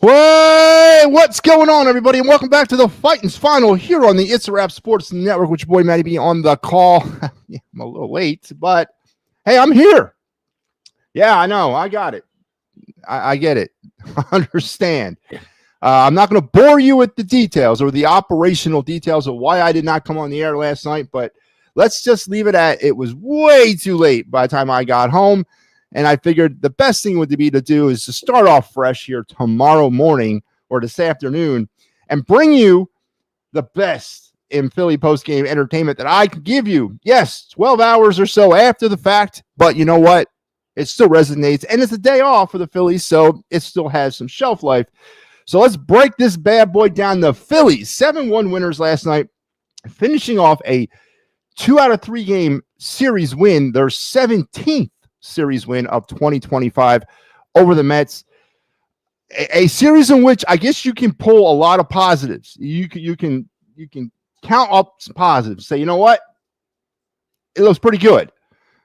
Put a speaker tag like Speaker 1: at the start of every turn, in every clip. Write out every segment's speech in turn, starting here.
Speaker 1: What's going on, everybody? And welcome back to the Fighting's Final here on the It's a Wrap Sports Network, which boy Matty B on the call. Yeah, I'm a little late, but hey, I'm here. Yeah, I know. I got it. I get it. I understand. I'm not going to bore you with the details or the operational details of why I did not come on the air last night, but let's just leave it at it was way too late by the time I got home. And I figured the best thing would be to do is to start off fresh here tomorrow morning or this afternoon and bring you the best in Philly postgame entertainment that I can give you. Yes, 12 hours or so after the fact, but you know what? It still resonates, and it's a day off for the Phillies, so it still has some shelf life. So let's break this bad boy down. The Phillies, 7-1 winners last night, finishing off a 2 out of 3 game series win, their 17th series win of 2025 over the Mets. A series in which I guess you can pull a lot of positives. You can count up some positives. Say, you know what? It looks pretty good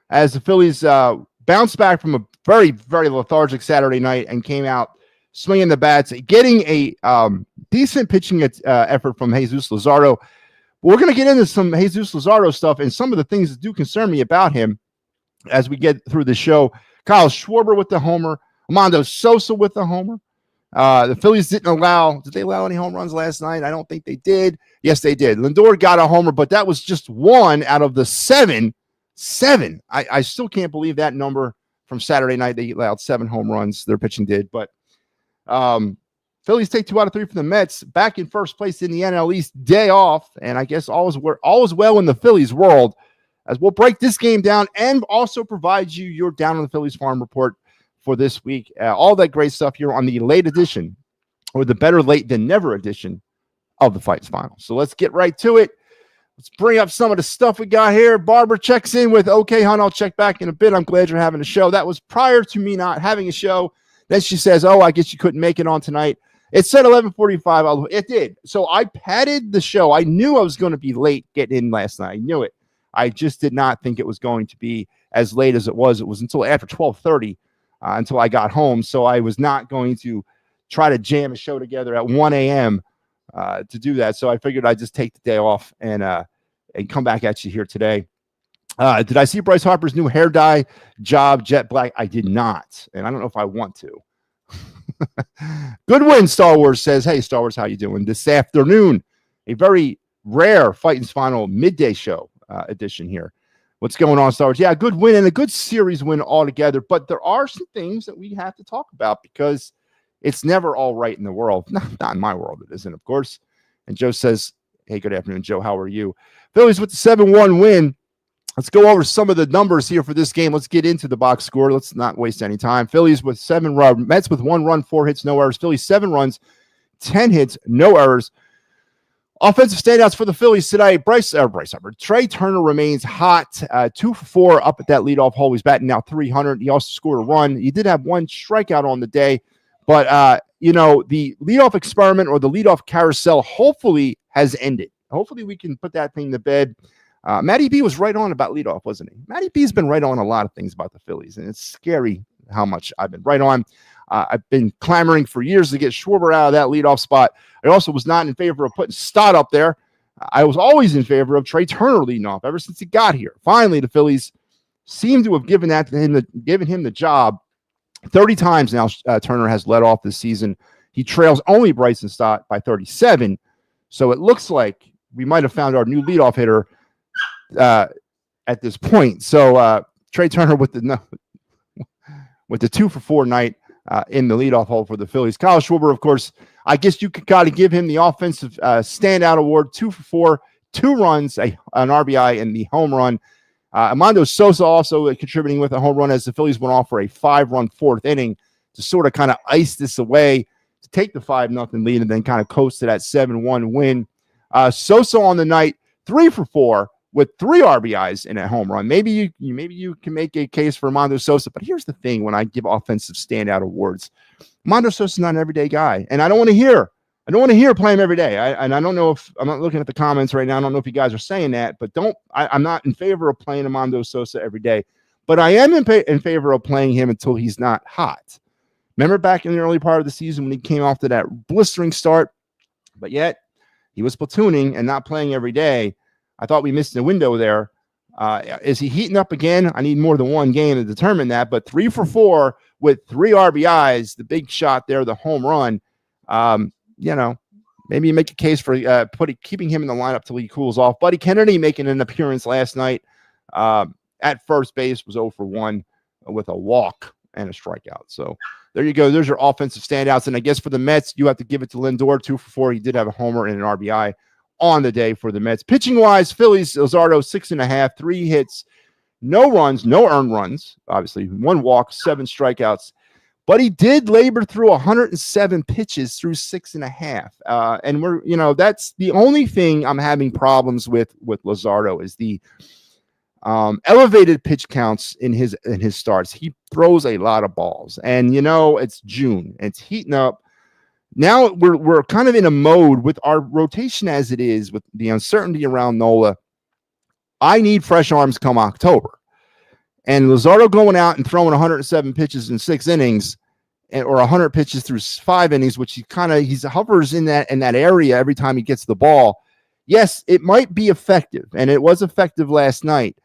Speaker 1: as the Phillies bounced back from a very, very lethargic Saturday night and came out swinging the bats, getting a decent pitching effort from Jesus Luzardo. We're going to get into some Jesus Luzardo stuff and some of the things that do concern me about him as we get through the show. Kyle Schwarber with the homer. Armando Sosa with the homer. The Phillies did they allow any home runs last night? I don't think they did. Yes, they did. Lindor got a homer, but that was just one out of the seven. I still can't believe that number from Saturday night. They allowed 7 home runs. Their pitching did, but Phillies take 2 out of 3 from the Mets. Back in first place in the NL East, day off, and I guess all is well in the Phillies world, as we'll break this game down and also provide you your Down on the Phillies Farm report for this week. All that great stuff here on the late edition, or the better late than never edition of the Fights Final. So let's get right to it. Let's bring up some of the stuff we got here. Barbara checks in with, okay, hon, I'll check back in a bit. I'm glad you're having a show. That was prior to me not having a show. Then she says, oh, I guess you couldn't make it on tonight. It said 11:45. It did. So I padded the show. I knew I was going to be late getting in last night. I knew it. I just did not think it was going to be as late as it was. It was until after 12:30 until I got home. So I was not going to try to jam a show together at 1 a.m. To do that. So I figured I'd just take the day off and come back at you here today. Did I see Bryce Harper's new hair dye job, jet black? I did not. And I don't know if I want to. Good win, Star Wars says. Hey, Star Wars, how you doing? This afternoon, a very rare Fighting's Final midday show edition here. What's going on, Star Wars? Yeah, good win and a good series win altogether. But there are some things that we have to talk about because it's never all right in the world. Not in my world, it isn't, of course. And Joe says, hey, good afternoon, Joe. How are you? Phillies with the 7-1 win. Let's go over some of the numbers here for this game. Let's get into the box score. Let's not waste any time. Phillies with 7 runs. Mets with 1 run, 4 hits, no errors. Phillies 7 runs, 10 hits, no errors. Offensive standouts for the Phillies today. Bryce Harper. Trey Turner remains hot. 2 for 4 up at that leadoff hole. He's batting now 300. He also scored a run. He did have 1 strikeout on the day. But, the leadoff experiment or the leadoff carousel hopefully has ended. Hopefully we can put that thing to bed. Matty B was right on about leadoff, wasn't he? Matty B's been right on a lot of things about the Phillies, and it's scary how much I've been right on. I've been clamoring for years to get Schwarber out of that leadoff spot. I also was not in favor of putting Stott up there. I was always in favor of Trey Turner leading off ever since he got here. Finally, the Phillies seem to have given him the job. 30 times now Turner has led off this season. He trails only Bryson Stott by 37. So it looks like we might have found our new leadoff hitter at this point. So Trey Turner with the 2 for 4 night in the leadoff hole for the Phillies. Kyle Schwarber, of course, I guess you could got to give him the offensive standout award. 2 for 4, 2 runs, an RBI, and the home run. Armando Sosa also contributing with a home run as the Phillies went off for a 5-run 4th inning to sort of kind of ice this away, to take the 5-0 lead and then kind of coast to that 7-1 win. Sosa on the night, 3 for 4 with 3 RBIs in a home run. Maybe you can make a case for Armando Sosa, but here's the thing: when I give offensive standout awards, Armando Sosa's not an everyday guy, and I don't want to hear play him every day. I don't know if I'm not looking at the comments right now. I don't know if you guys are saying that, but I'm not in favor of playing Armando Sosa every day, but I am in favor of playing him until he's not hot, Remember back in the early part of the season when he came off to that blistering start, but yet he was platooning and not playing every day. I thought we missed the window there. Is he heating up again? I need more than one game to determine that, but 3 for 4 with 3 RBIs, the big shot there, the home run. Maybe you make a case for keeping him in the lineup till he cools off. Buddy Kennedy making an appearance last night at first base, was 0 for 1 with a walk and a strikeout. So there you go. There's your offensive standouts. And I guess for the Mets, you have to give it to Lindor, 2 for 4. He did have a homer and an RBI on the day for the Mets. Pitching-wise, Phillies, Luzardo, 6.5, 3 hits, no runs, no earned runs, obviously. 1 walk, 7 strikeouts. But he did labor through 107 pitches through 6.5. And that's the only thing I'm having problems with Luzardo is the elevated pitch counts in his starts. He throws a lot of balls, and it's June. It's heating up. Now we're kind of in a mode with our rotation as it is, with the uncertainty around Nola. I need fresh arms come October. And Luzardo going out and throwing 107 pitches in 6 innings, or 100 pitches through 5 innings, which he hovers in that area every time he gets the ball. Yes, it might be effective, and it was effective last night.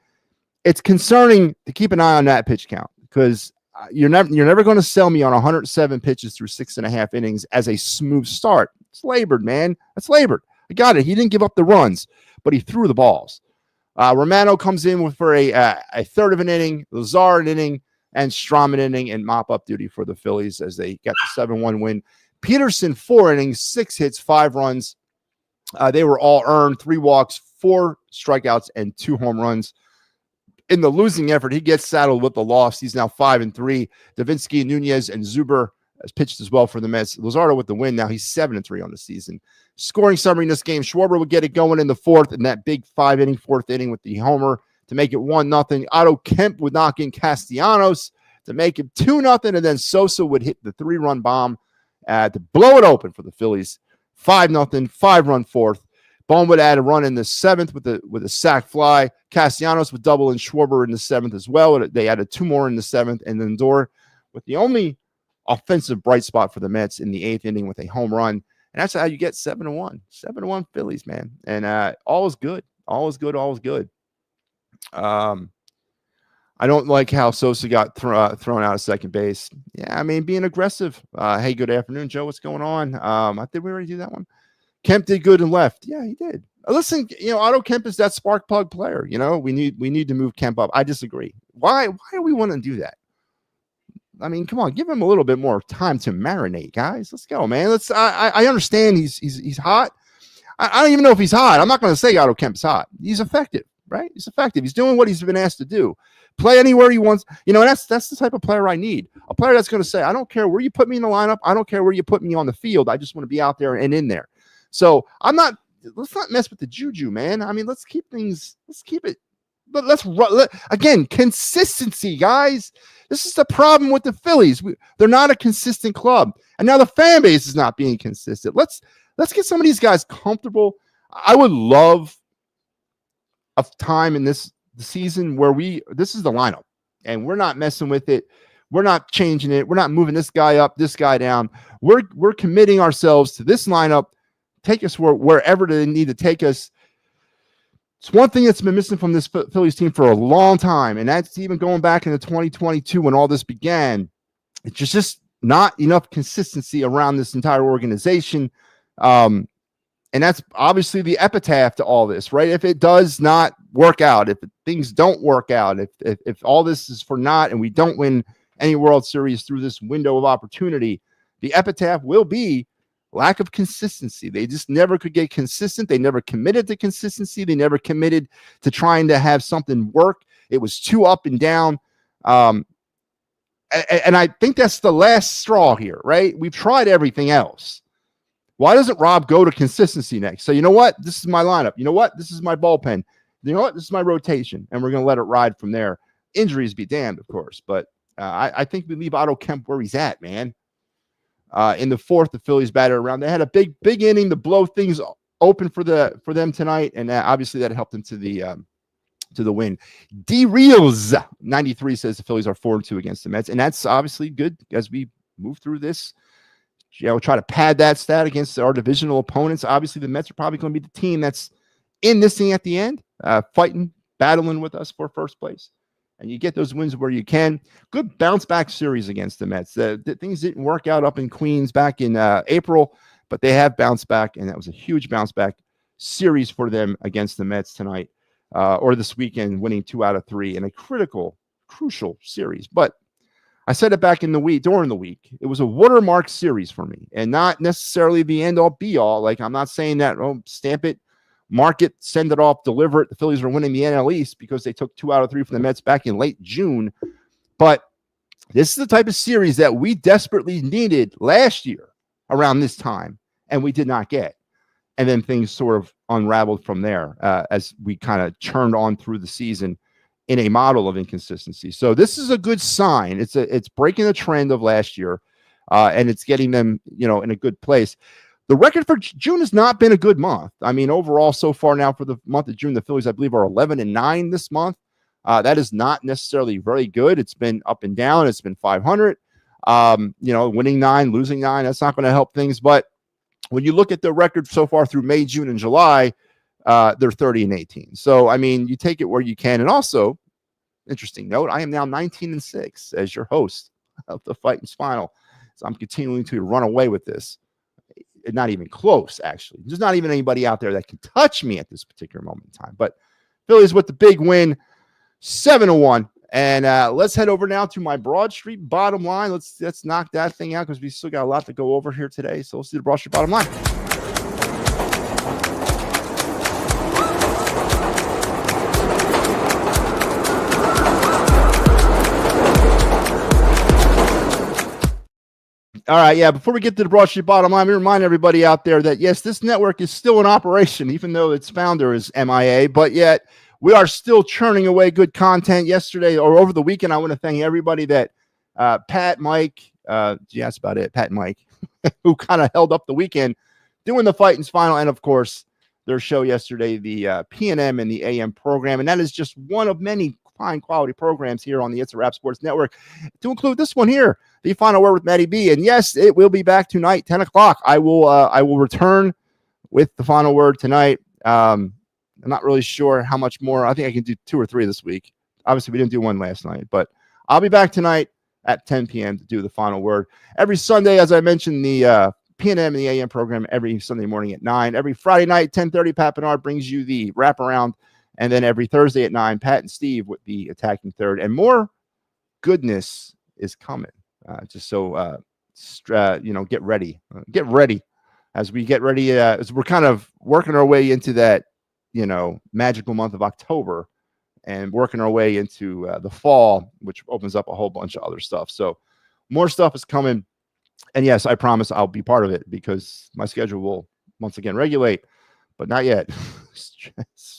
Speaker 1: It's concerning to keep an eye on that pitch count, because you're never going to sell me on 107 pitches through 6.5 innings as a smooth start. It's labored, man. That's labored. I got it. He didn't give up the runs, but he threw the balls. Romano comes in for a third of an inning, Lazar an inning, and Strom an inning, and mop-up duty for the Phillies as they got the 7-1 win. Peterson, 4 innings, 6 hits, 5 runs. They were all earned, 3 walks, 4 strikeouts, and 2 home runs. In the losing effort, he gets saddled with the loss. He's now 5-3. Davinsky, Nunez, and Zuber has pitched as well for the Mets. Luzardo with the win. Now he's 7-3 on the season. Scoring summary in this game: Schwarber would get it going in the 4th in that big 5-inning, 4th inning with the homer to make it 1-0. Otto Kemp would knock in Castellanos to make it 2-0, and then Sosa would hit the 3-run bomb to blow it open for the Phillies. 5-0, 5-run 4th. Bone would add a run in the 7th with a sac fly. Castellanos would double, and Schwarber in the 7th as well. They added 2 more in the 7th, and then Lindor with the only offensive bright spot for the Mets in the 8th inning with a home run. And that's how you get 7-1. 7-1 Phillies, man. And all is good. All is good. All is good. I don't like how Sosa got thrown out of second base. Yeah, I mean, being aggressive. Hey, good afternoon, Joe. What's going on? I think we already do that one. Kemp did good and left. Yeah, he did. Listen, Otto Kemp is that spark plug player. We need to move Kemp up. I disagree. Why do we want to do that? I mean, come on, give him a little bit more time to marinate, guys. Let's go, man. I understand he's hot. I don't even know if he's hot. I'm not going to say Otto Kemp's hot. He's effective, right? He's effective. He's doing what he's been asked to do. Play anywhere he wants. And that's the type of player I need. A player that's going to say, I don't care where you put me in the lineup. I don't care where you put me on the field. I just want to be out there and in there. So let's not mess with the juju, man. I mean, let's keep it. But again, consistency, guys. This is the problem with the Phillies. They're not a consistent club. And now the fan base is not being consistent. Let's get some of these guys comfortable. I would love a time in this season where this is the lineup and we're not messing with it. We're not changing it. We're not moving this guy up, this guy down. We're committing ourselves to this lineup. Take us wherever they need to take us. It's one thing that's been missing from this Phillies team for a long time, and that's even going back into 2022 when all this began. It's just not enough consistency around this entire organization. And that's obviously the epitaph to all this, right? If it does not work out, if things don't work out, if all this is for naught and we don't win any World Series through this window of opportunity, the epitaph will be lack of consistency. They just never could get consistent. They never committed to consistency. They never committed to trying to have something work. It was too up and down. And I think that's the last straw here, right? We've tried everything else. Why doesn't Rob go to consistency next? So you know what? This is my lineup. You know what? This is my bullpen. You know what? This is my rotation. And we're going to let it ride from there. Injuries be damned, of course. But I think we leave Otto Kemp where he's at, man. In the 4th, the Phillies batted around. They had a big inning to blow things open for them tonight, and obviously that helped them to the win. D Reels 93 says the Phillies are 4-2 against the Mets, and that's obviously good as we move through this. Try to pad that stat against our divisional opponents. Obviously, the Mets are probably going to be the team that's in this thing at the end, fighting, battling with us for first place. And you get those wins where you can. Good bounce back series against the Mets. The things didn't work out up in Queens back in April, but they have bounced back, and that was a huge bounce back series for them against the Mets tonight or this weekend, winning 2 out of 3 in a crucial series. But I said it back in the week, during the week, it was a watermark series for me and not necessarily the end all be all. Like, I'm not saying that, stamp it, mark it, send it off, deliver it. The Phillies are winning the NL East because they took 2 out of 3 from the Mets back in late June. But this is the type of series that we desperately needed last year around this time, and we did not get. And then things sort of unraveled from there as we kind of churned on through the season in a model of inconsistency. So this is a good sign. It's breaking the trend of last year, and it's getting them, in a good place. The record for June has not been a good month. I mean, overall, so far now for the month of June, the Phillies, I believe, are 11-9 this month. That is not necessarily very good. It's been up and down. It's been 500. Winning 9, losing 9. That's not going to help things. But when you look at the record so far through May, June, and July, they're 30-18. So, I mean, you take it where you can. And also, interesting note, I am now 19-6 as your host of the Fighting's Final. So I'm continuing to run away with this. Not even close, actually. There's not even anybody out there that can touch me at this particular moment in time. But Phillies with the big win, 7-1. And let's head over now to my Broad Street bottom line. Let's knock that thing out because we still got a lot to go over here today. So let's do the Broad Street bottom line. All right, yeah, before we get to the Broad Street bottom line, let me remind everybody out there that, yes, this network is still in operation, even though its founder is MIA, but yet we are still churning away good content. Yesterday or over the weekend, I want to thank everybody that Pat, Mike, that's about it, Pat and Mike, who kind of held up the weekend doing the Fighting's Final, and, of course, their show yesterday, the PNM and the AM program, and that is just one of many fine quality programs here on the It's a Wrap Sports Network, to include this one here, The Final Word with Matty B. And yes, it will be back tonight, 10 o'clock. I will return with the final word tonight. I'm not really sure how much more. I think I can do 2 or 3 this week. Obviously, we didn't do one last night, but I'll be back tonight at 10 p.m. to do the final word. Every Sunday, as I mentioned, the PNM and the AM program every Sunday morning at 9. Every Friday night, 10:30, Pat Bernard brings you the wraparound. And then every Thursday at 9, Pat and Steve with the attacking third. And more goodness is coming. Just so, get ready. Get ready as we get ready. As we're kind of working our way into that, magical month of October and working our way into the fall, which opens up a whole bunch of other stuff. So more stuff is coming. And yes, I promise I'll be part of it because my schedule will once again regulate. But not yet.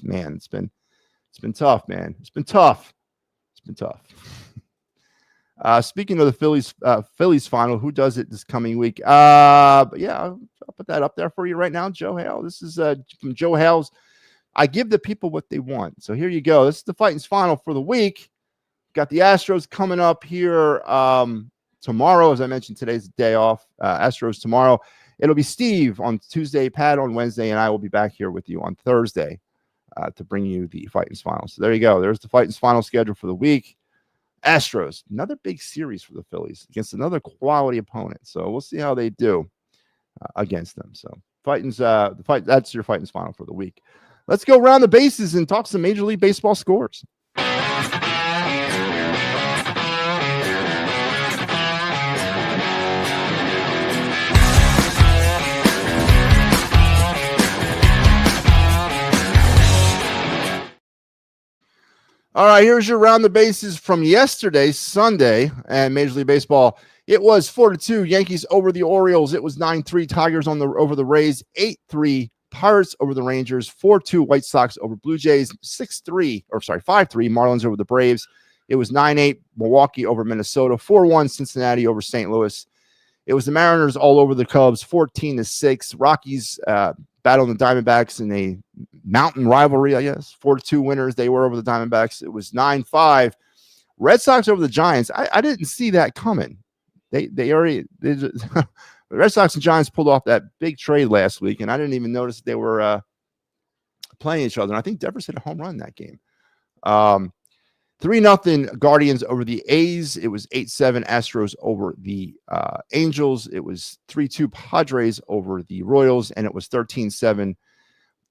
Speaker 1: Man, it's been tough, man. It's been tough. Speaking of the Phillies final, who does it this coming week? But yeah, I'll put that up there for you right now. Joe Hale. This is from Joe Hale's. I give the people what they want. So here you go. This is the Fighting's Final for the week. Got the Astros coming up here tomorrow. As I mentioned, today's the day off. Astros tomorrow. It'll be Steve on Tuesday, Pat on Wednesday, and I will be back here with you on Thursday to bring you the Fighting's Final. So there you go. There's the Fighting's Final schedule for the week. Astros, another big series for the Phillies against another quality opponent. So we'll see how they do against them. So that's your Fighting's Final for the week. Let's go around the bases and talk some Major League Baseball scores. All right, here's your round the bases from yesterday, Sunday, and Major League Baseball. It was 4-2 Yankees over the Orioles. It was 9-3 Tigers over the Rays, 8-3 Pirates over the Rangers, 4-2 White Sox over Blue Jays, 5-3 Marlins over the Braves. It was 9-8 Milwaukee over Minnesota, 4-1 Cincinnati over St. Louis. It was the Mariners all over the Cubs, 14-6. Rockies battling the Diamondbacks in a mountain rivalry, I guess. 4-2 winners they were over the Diamondbacks. It was 9-5. Red Sox over the Giants. I didn't see that coming. They already the Red Sox and Giants pulled off that big trade last week, and I didn't even notice they were playing each other. And I think Devers hit a home run that game. 3-0 Guardians over the A's. It was 8-7 Astros over the Angels. It was 3-2 Padres over the Royals, and it was 13-7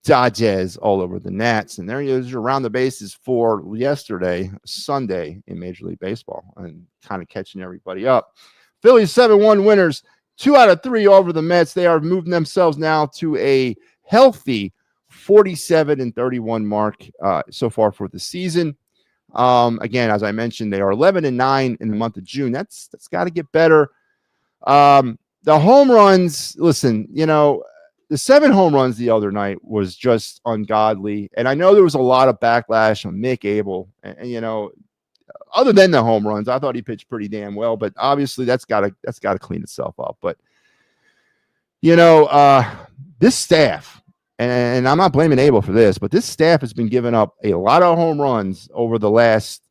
Speaker 1: Dodgers all over the Nats. And there you go, around the bases for yesterday, Sunday in Major League Baseball, and kind of catching everybody up. Phillies 7-1 winners, 2 out of 3 over the Mets. They are moving themselves now to a healthy 47-31 mark so far for the season. Again, as I mentioned, they are 11-9 in the month of June. That's got to get better. The home runs, listen, the 7 home runs the other night was just ungodly. And I know there was a lot of backlash on Mick Abel. And other than the home runs, I thought he pitched pretty damn well. But obviously, that's got to clean itself up. But this staff, and I'm not blaming Abel for this, but this staff has been giving up a lot of home runs over the last,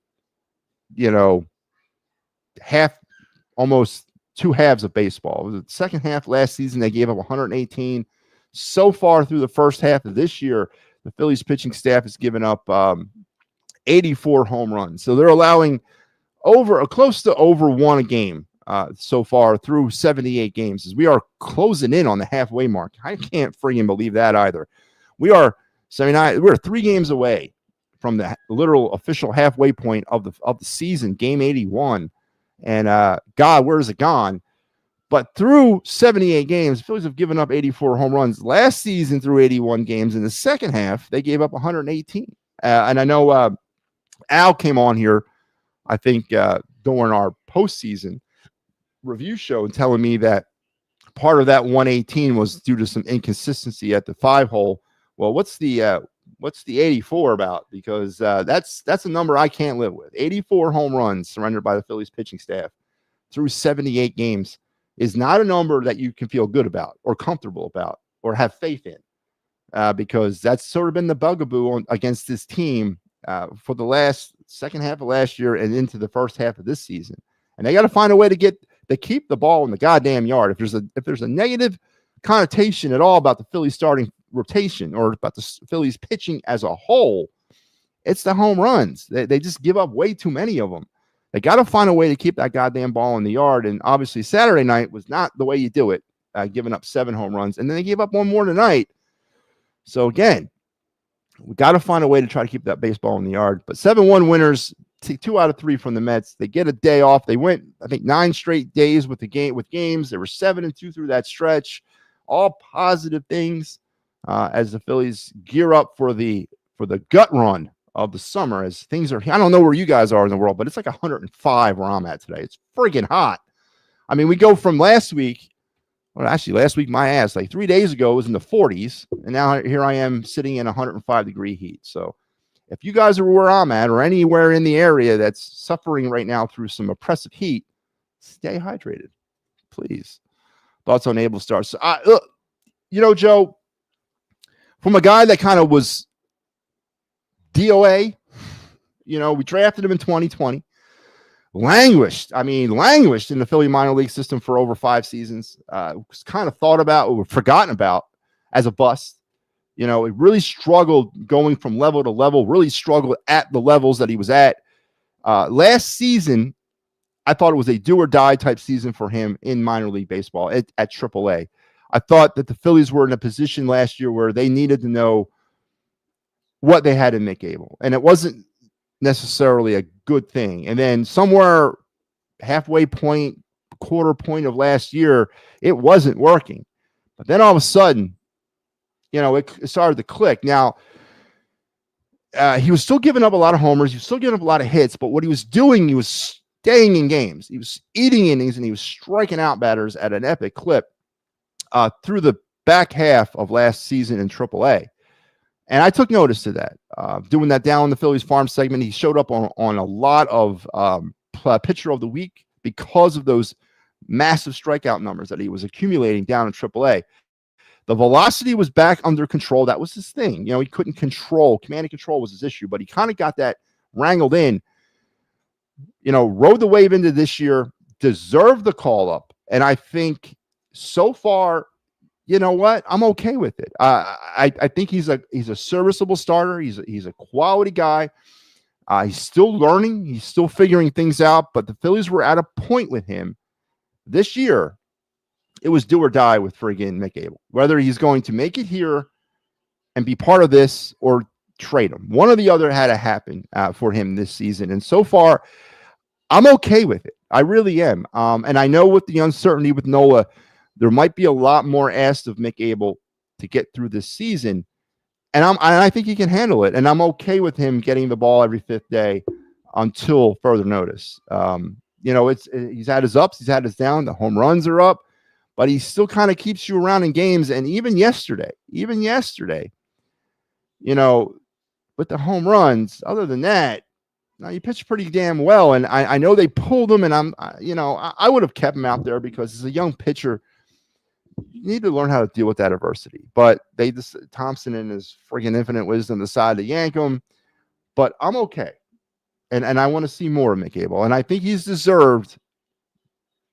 Speaker 1: almost 2 halves of baseball. It was the second half last season, they gave up 118. So far through the first half of this year, the Phillies pitching staff has given up 84 home runs. So they're allowing close to over 1 a game so far through 78 games, as we are closing in on the halfway mark. I can't friggin' believe that either. We are 79. We're 3 games away from the literal official halfway point of the season, game 81. And God, where is it gone? But through 78 games, the Phillies have given up 84 home runs. Last season, through 81 games, in the second half, they gave up 118. And I know Al came on here, I think, during our postseason review show, and telling me that part of that 118 was due to some inconsistency at the 5-hole. Well, what's the 84 about? Because that's a number I can't live with. 84 home runs surrendered by the Phillies pitching staff through 78 games is not a number that you can feel good about or comfortable about or have faith in, because that's sort of been the bugaboo against this team for the second half of last year and into the first half of this season. And they got to find a way to keep the ball in the goddamn yard. If there's a negative connotation at all about the Phillies starting rotation or about the Phillies pitching as a whole, it's the home runs. They just give up way too many of them. They got to find a way to keep that goddamn ball in the yard. And obviously Saturday night was not the way you do it, giving up 7 home runs. And then they gave up 1 more tonight. So again, we got to find a way to try to keep that baseball in the yard. But 7-1 winners, 2 out of 3 from the Mets. They get a day off. They went, I think, 9 straight days with games. They were 7-2 through that stretch. All positive things as the Phillies gear up for the gut run of the summer. As things are, I don't know where you guys are in the world, but it's like 105 where I'm at today. It's freaking hot. I mean, we go from last week. Well, actually, last week, my ass, like 3 days ago, it was in the 40s. And now here I am sitting in 105-degree heat. So if you guys are where I'm at or anywhere in the area that's suffering right now through some oppressive heat, stay hydrated, please. Thoughts on Abel Stars. So, Joe, from a guy that kind of was DOA, we drafted him in 2020. Languished in the Philly minor league system for over 5 seasons. Was kind of thought about or forgotten about as a bust. It really struggled going from level to level, really struggled at the levels that he was at. Last season, I thought it was a do or die type season for him in minor league baseball at AAA. I thought that the Phillies were in a position last year where they needed to know what they had in Mick Abel, and it wasn't necessarily a good thing. And then somewhere halfway point, quarter point of last year, it wasn't working. But then all of a sudden, it started to click. Now, he was still giving up a lot of homers. He was still giving up a lot of hits. But what he was doing, he was staying in games. He was eating innings, and he was striking out batters at an epic clip through the back half of last season in AAA. And I took notice to that. Doing that down in the Phillies farm segment, he showed up on a lot of pitcher of the week because of those massive strikeout numbers that he was accumulating down in AAA. The velocity was back under control. That was his thing. He couldn't control. Command and control was his issue, but he kind of got that wrangled in. Rode the wave into this year, deserved the call up. And I think so far, you know what? I'm okay with it. I think he's a serviceable starter. He's a quality guy. He's still learning. He's still figuring things out. But the Phillies were at a point with him this year. It was do or die with friggin' Mick Abel. Whether he's going to make it here and be part of this or trade him. One or the other had to happen for him this season. And so far, I'm okay with it. I really am. And I know with the uncertainty with Nola, there might be a lot more asked of Mick Abel to get through this season. And I think he can handle it. And I'm okay with him getting the ball every fifth day until further notice. He's had his ups, he's had his downs. The home runs are up, but he still kind of keeps you around in games. And even yesterday, with the home runs, other than that, now you pitched pretty damn well. And I know they pulled him, and I would have kept him out there because as a young pitcher, you need to learn how to deal with that adversity. But Thompson in his friggin' infinite wisdom decided to yank him. But I'm okay. And I want to see more of Mick Abel. And I think he's deserved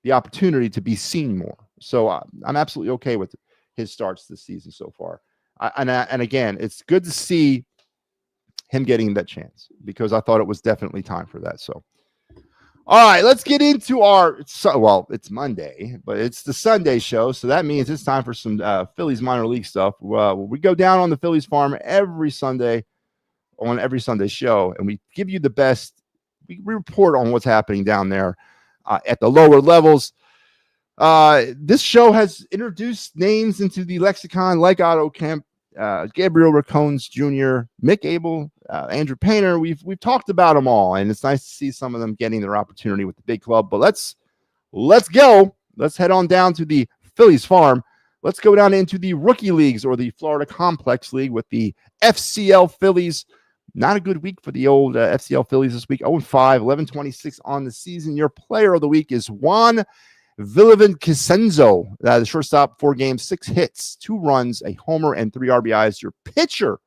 Speaker 1: the opportunity to be seen more. So I'm absolutely okay with his starts this season so far. And again, it's good to see him getting that chance because I thought it was definitely time for that. So, all right, let's get into it's Monday, but it's the Sunday show. So that means it's time for some Phillies minor league stuff. We go down on the Phillies farm every Sunday on every Sunday show, and we give you the best. We report on what's happening down there at the lower levels. This show has introduced names into the lexicon like Otto Kemp, Gabriel Racones Jr., Mick Abel, Andrew Painter. We've talked about them all, and it's nice to see some of them getting their opportunity with the big club. But let's go. Let's head on down to the Phillies farm. Let's go down into the rookie leagues or the Florida Complex League with the FCL Phillies. Not a good week for the old FCL Phillies this week. 0-5, 11-26 on the season. Your player of the week is Juan Villavicencio, the shortstop, 4 games, 6 hits, 2 runs, a homer, and 3 RBIs. Your pitcher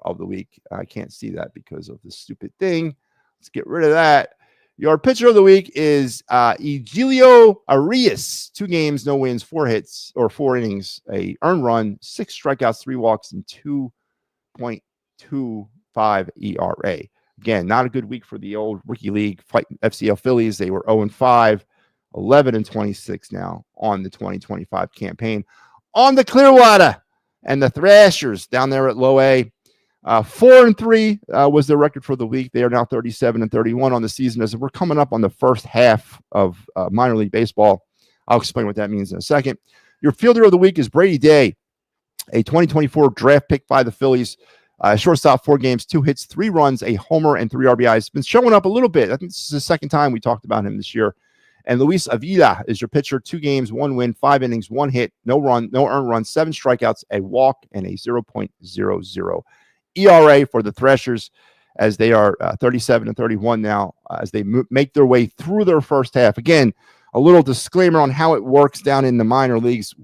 Speaker 1: of the week. I can't see that because of the stupid thing. Let's get rid of that. Your pitcher of the week is Egilio Arias. 2 games, no wins, 4 hits, or 4 innings, a earned run, 6 strikeouts, 3 walks, and 2.25 ERA. Again, not a good week for the old rookie league fighting FCL Phillies. They were 0-5, 11-26 now on the 2025 campaign. On the Clearwater and the Thrashers down there at low A, 4-3 was their record for the week. They are now 37-31 on the season as we're coming up on the first half of minor league baseball. I'll explain what that means in a second. Your fielder of the week is Brady Day, a 2024 draft pick by the Phillies. Shortstop, 4 games, 2 hits, 3 runs, a homer, and 3 RBIs. Been showing up a little bit. I think this is the second time we talked about him this year. And Luis Avila is your pitcher, 2 games, 1 win, 5 innings, 1 hit, no earned run, 7 strikeouts, a walk, and a 0.00 ERA for the Thrashers as they are 37-31 now as they make their way through their first half. Again, a little disclaimer on how it works down in the minor leagues.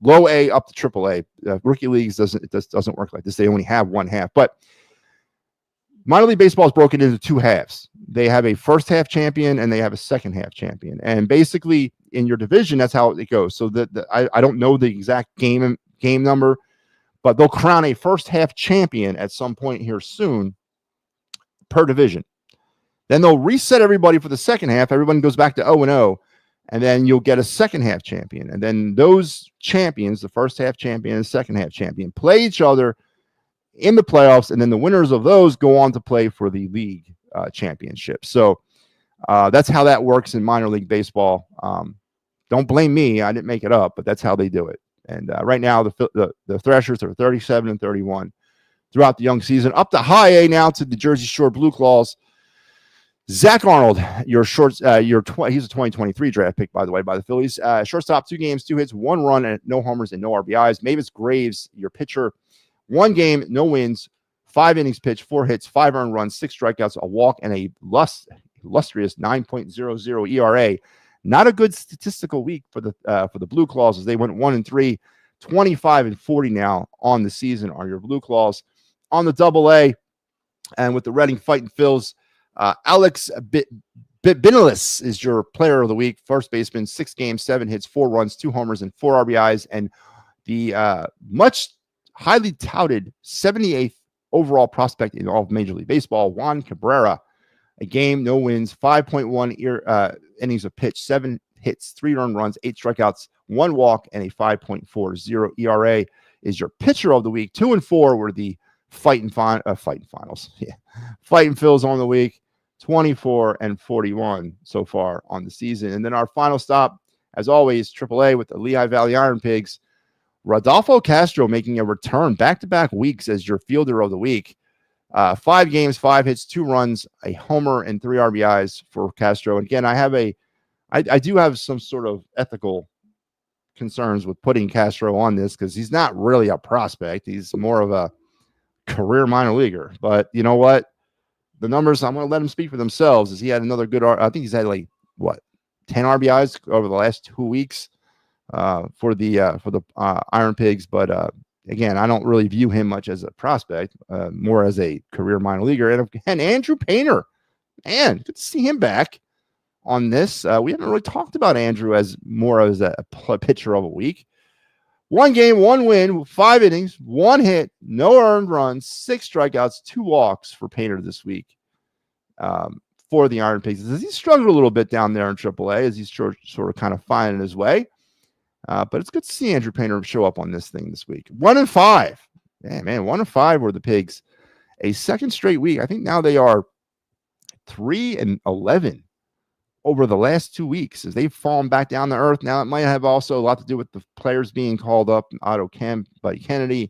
Speaker 1: Low A up to triple A. Rookie leagues doesn't work like this. They only have 1 half. But minor league baseball is broken into 2 halves. They have a first half champion and they have a second half champion. And basically in your division, that's how it goes. So I don't know the exact game number, but they'll crown a first half champion at some point here soon per division. Then they'll reset everybody for the second half. Everyone goes back to 0-0. And then you'll get a second half champion. And then those champions, the first half champion and the second half champion, play each other in the playoffs. And then the winners of those go on to play for the league championship. So that's how that works in minor league baseball. Don't blame me. I didn't make it up, but that's how they do it. And right now, the Thrashers are 37-31 throughout the young season. Up to high A now to the Jersey Shore Blue Claws. Zach Arnold, he's a 2023 draft pick, by the way, by the Phillies. Shortstop, 2 games, 2 hits, 1 run, and no homers and no RBIs. Mavis Graves, your pitcher, 1 game, no wins, 5 innings pitched, 4 hits, 5 earned runs, 6 strikeouts, a walk, and a illustrious 9.00 ERA. Not a good statistical week for the Blue Claws as they went 1-3, 25-40 now on the season are your Blue Claws. On the Double A, and with the Reading Fighting Phils, Alex Binilis is your player of the week. First baseman, 6 games, 7 hits, 4 runs, 2 homers, and 4 RBIs. And the much highly touted 78th overall prospect in all of Major League Baseball, Juan Cabrera. A game, no wins, 5.1 innings of pitch, 7 hits, 3 earned runs, 8 strikeouts, 1 walk, and a 5.40 ERA is your pitcher of the week. 2 and 4 were the fighting finals. Yeah, fighting Phils on the week. 24 and 41 so far on the season. And then our final stop, as always, AAA with the Lehigh Valley Iron Pigs. Rodolfo Castro making a return back-to-back weeks as your fielder of the week. 5 games, 5 hits, 2 runs, a homer, and 3 RBIs for Castro. And again, I do have some sort of ethical concerns with putting Castro on this because he's not really a prospect. He's more of a career minor leaguer. But you know what? The numbers, I'm going to let him speak for themselves. As he had another good, I think he's had 10 RBIs over the last 2 weeks for the Iron Pigs. But again, I don't really view him much as a prospect, more as a career minor leaguer. And Andrew Painter, man, good to see him back on this. We haven't really talked about Andrew as more as a pitcher of a week. 1 game, 1 win, 5 innings, 1 hit, no earned runs, 6 strikeouts, 2 walks for Painter this week for the Iron Pigs. He struggled a little bit down there in AAA as he's sort of kind of finding his way. But it's good to see Andrew Painter show up on this thing this week. 1 and 5. Man, 1 and 5 were the Pigs. A second straight week. I think now they are 3 and 11 over the last 2 weeks as they've fallen back down to earth. Now, it might have also a lot to do with the players being called up, Otto Buddy Kennedy,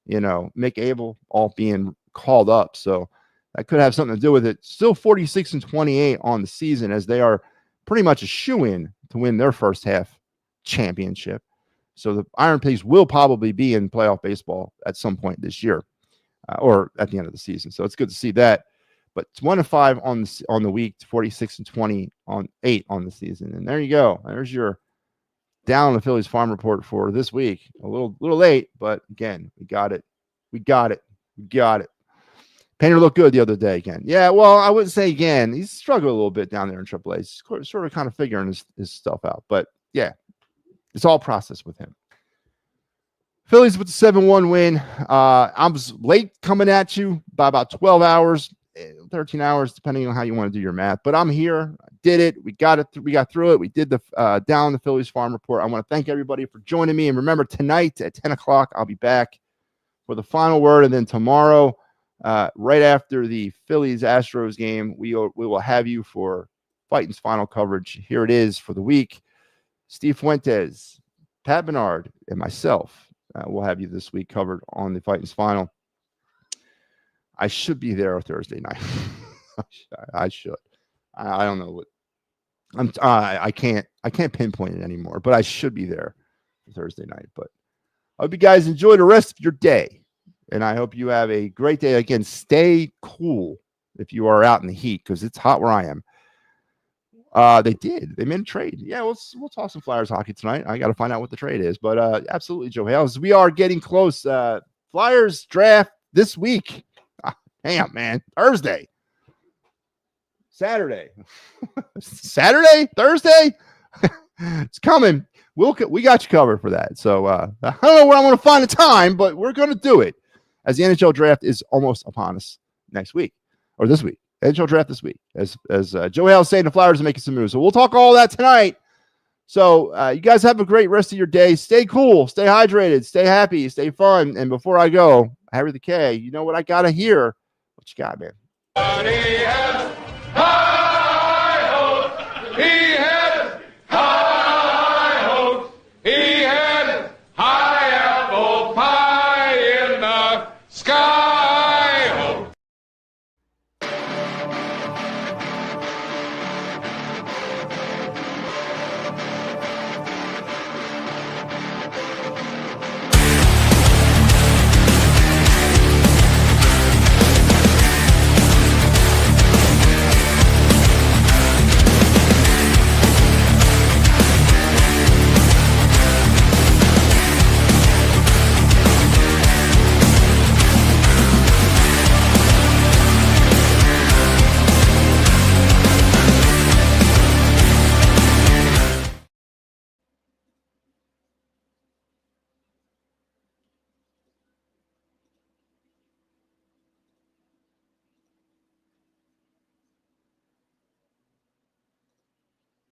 Speaker 1: Mick Abel, all being called up. So that could have something to do with it. Still 46 and 28 on the season as they are pretty much a shoo-in to win their first half championship. So the Iron Pigs will probably be in playoff baseball at some point this year or at the end of the season. So it's good to see that. But it's 1 and 5 on the week, 46 and 28 on the season. And there you go. There's your down the Phillies farm report for this week. A little late, but again, we got it. Painter looked good the other day again. Yeah, well, I wouldn't say again. He's struggled a little bit down there in AAA. He's sort of kind of figuring his stuff out. But yeah, it's all process with him. Phillies with the 7-1 win. I was late coming at you by about 12 hours. 13 hours, depending on how you want to do your math. But I'm here. I did it. We got it. We got through it. We did the down the Phillies farm report. I want to thank everybody for joining me. And remember, tonight at 10 o'clock, I'll be back for the final word. And then tomorrow, right after the Phillies-Astros game, we will have you for Fighting's final coverage. Here it is for the week. Steve Fuentes, Pat Bernard, and myself will have you this week covered on the Fighting's final. I should be there Thursday night. I should. I don't know what I can't pinpoint it anymore, but I should be there Thursday night. But I hope you guys enjoy the rest of your day. And I hope you have a great day. Again, stay cool if you are out in the heat because it's hot where I am. They made a trade. Yeah, we'll talk some Flyers hockey tonight. I got to find out what the trade is. But absolutely, Joe Hales. We are getting close. Flyers draft this week. Damn, man. Saturday, Thursday. It's coming. We got you covered for that. So I don't know where I'm going to find the time, but we're going to do it as the NHL draft is almost upon us next week or this week. NHL draft this week. As Joe Hale is saying, the Flyers are making some moves. So we'll talk all that tonight. So you guys have a great rest of your day. Stay cool, stay hydrated, stay happy, stay fun. And before I go, Harry the K, you know what I got to hear? What you got, man? He has high hopes. He has